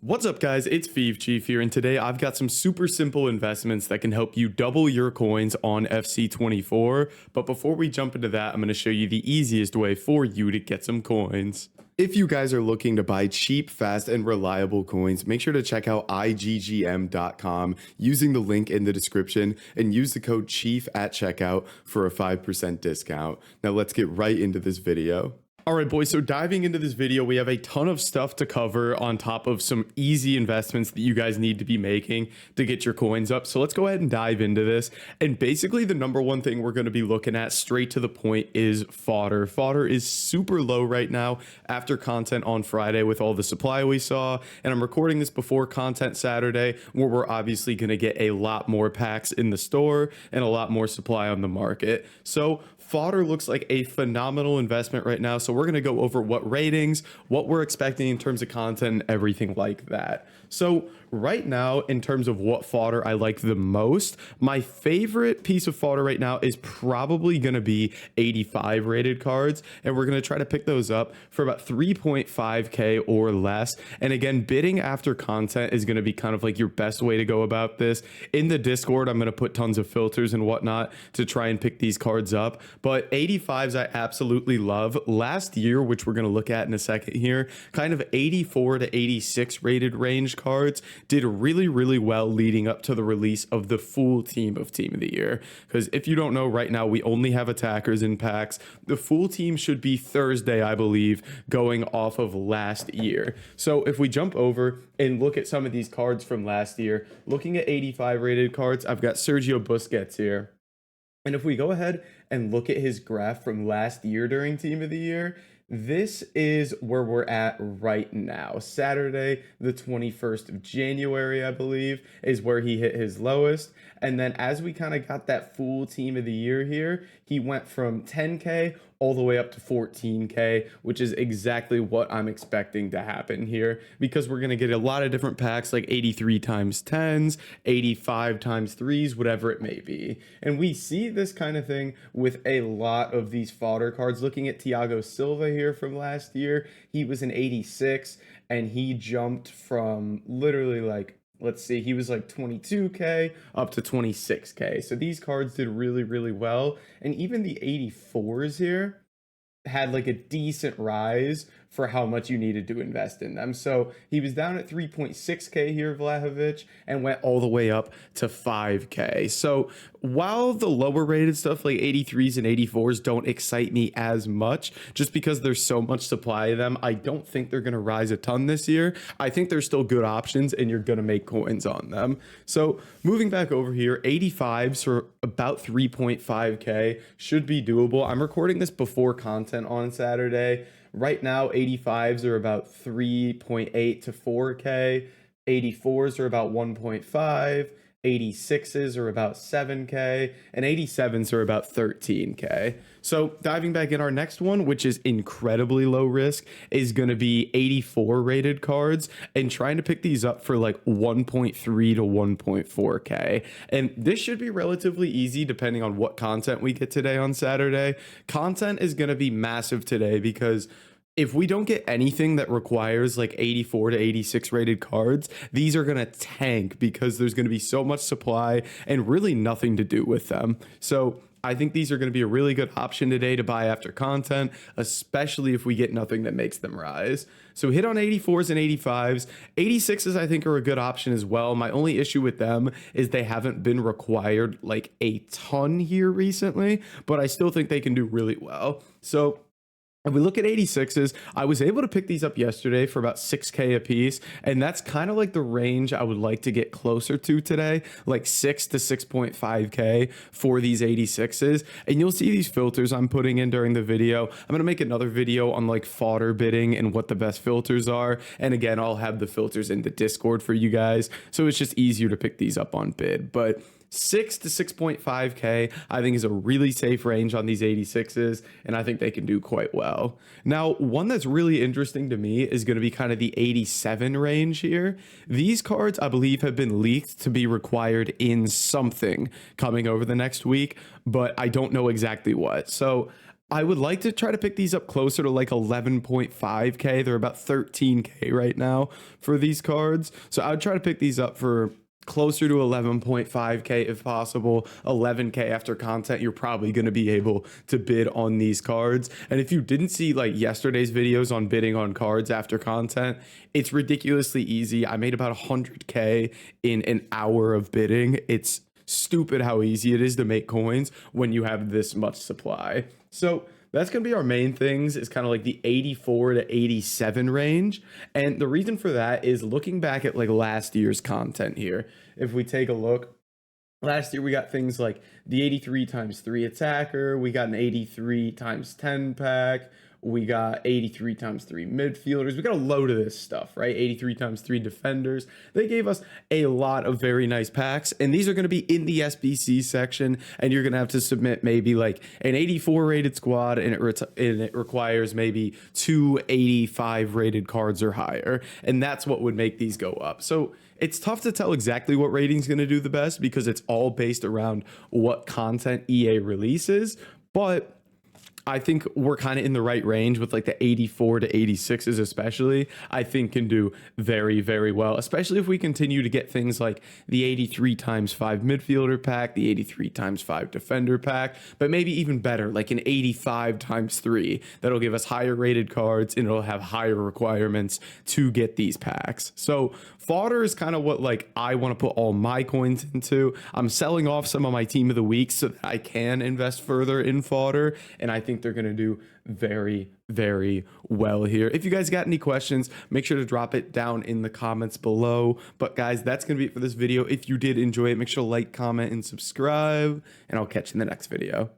What's up, guys? It's Feeve Chief here, and today I've got some super simple investments that can help you double your coins on FC24. But before we jump into that, I'm going to show you the easiest way for you to get some coins. If you guys are looking to buy cheap, fast, and reliable coins, make sure to check out iggm.com using the link in the description and use the code CHIEF at checkout for a 5% discount. Now let's get right into this video. All right, boys, so diving into this video, we have a ton of stuff to cover on top of some easy investments that you guys need to be making to get your coins up. So let's go ahead and dive into this. And basically, the number one thing we're going to be looking at straight to the point is fodder. Fodder is super low right now after content on Friday with all the supply we saw. And I'm recording this before content Saturday, where we're obviously going to get a lot more packs in the store and a lot more supply on the market. So fodder looks like a phenomenal investment right now. So we're going to go over what ratings, what we're expecting in terms of content, and everything like that. So right now, in terms of what fodder I like the most, my favorite piece of fodder right now is probably going to be 85 rated cards. And we're going to try to pick those up for about 3.5K or less. And again, bidding after content is going to be kind of like your best way to go about this. In the Discord, I'm going to put tons of filters and whatnot to try and pick these cards up. But 85s I absolutely love. Last year, which we're going to look at in a second here, kind of 84 to 86 rated range cards did really well leading up to the release of the full team of the year. Because if you don't know, right now we only have attackers in packs. The full team should be Thursday, I believe, going off of last year. So if we jump over and look at some of these cards from last year, looking at 85 rated cards, I've got Sergio Busquets here. And if we go ahead and look at his graph from last year during Team of the Year, this is where we're at right now. Saturday, the 21st of January, I believe, is where he hit his lowest. And then as we kind of got that full Team of the Year here, he went from 10K all the way up to 14K, which is exactly what I'm expecting to happen here, because we're going to get a lot of different packs like 83 times 10s, 85 times 3s, whatever it may be. And we see this kind of thing with a lot of these fodder cards. Looking at Thiago Silva here from last year, he was an 86 and he jumped from literally like, let's see, he was like 22K up to 26K. So these cards did really well. And even the 84s here had like a decent rise for how much you needed to invest in them. So he was down at 3.6K here, Vlahovic, and went all the way up to 5K. So while the lower rated stuff like 83s and 84s don't excite me as much, just because there's so much supply of them, I don't think they're going to rise a ton this year. I think they're still good options and you're going to make coins on them. So moving back over here, 85s for about 3.5K should be doable. I'm recording this before content on Saturday. Right now, 85s are about 3.8 to 4K. 84s are about 1.5. 86s are about 7K, and 87s are about 13K. So diving back in, our next one, which is incredibly low risk, is going to be 84 rated cards, and trying to pick these up for like 1.3 to 1.4K. And this should be relatively easy depending on what content we get today on Saturday. Content is going to be massive today because if we don't get anything that requires like 84 to 86 rated cards, these are going to tank because there's going to be so much supply and really nothing to do with them. So I think these are going to be a really good option today to buy after content, especially if we get nothing that makes them rise. So hit on 84s and 85s. 86s I think are a good option as well. My only issue with them is they haven't been required like a ton here recently, but I still think they can do really well. So if we look at 86s, I was able to pick these up yesterday for about 6K a piece, and that's kind of like the range I would like to get closer to today, like 6 to 6.5K for these 86s. And you'll see these filters I'm putting in during the video. I'm going to make another video on like fodder bidding and what the best filters are. And again, I'll have the filters in the Discord for you guys, so it's just easier to pick these up on bid. But 6 to 6.5K, I think, is a really safe range on these 86s, and I think they can do quite well. Now, one that's really interesting to me is going to be kind of the 87 range here. These cards, I believe, have been leaked to be required in something coming over the next week, but I don't know exactly what. So I would like to try to pick these up closer to like 11.5K. They're about 13K right now for these cards. So I would try to pick these up for closer to 11.5K if possible. 11K after content, you're probably going to be able to bid on these cards. And if you didn't see like yesterday's videos on bidding on cards after content, it's ridiculously easy. I made about 100K in an hour of bidding. It's stupid how easy it is to make coins when you have this much supply. So that's going to be our main things, is kind of like the 84 to 87 range. And the reason for that is looking back at like last year's content here. If we take a look, last year we got things like the 83 times 3 attacker, we got an 83 times 10 pack, we got 83 times 3 midfielders. We got a load of this stuff, right? 83 times 3 defenders. They gave us a lot of very nice packs, and these are going to be in the SBC section, and you're going to have to submit maybe like an 84 rated squad, and it requires maybe 285 rated cards or higher, and that's what would make these go up. So it's tough to tell exactly what rating is going to do the best because it's all based around what content EA releases, but I think we're kind of in the right range with like the 84 to 86s, especially, I think can do very, very well, especially if we continue to get things like the 83 times 5 midfielder pack, the 83 times 5 defender pack, but maybe even better, like an 85 times 3 that'll give us higher rated cards and it'll have higher requirements to get these packs. So fodder is kind of what like I want to put all my coins into. I'm selling off some of my team of the week so that I can invest further in fodder, and I think they're going to do very, very well here. If you guys got any questions, make sure to drop it down in the comments below. But guys, that's going to be it for this video. If you did enjoy it, make sure to like, comment, and subscribe, and I'll catch you in the next video.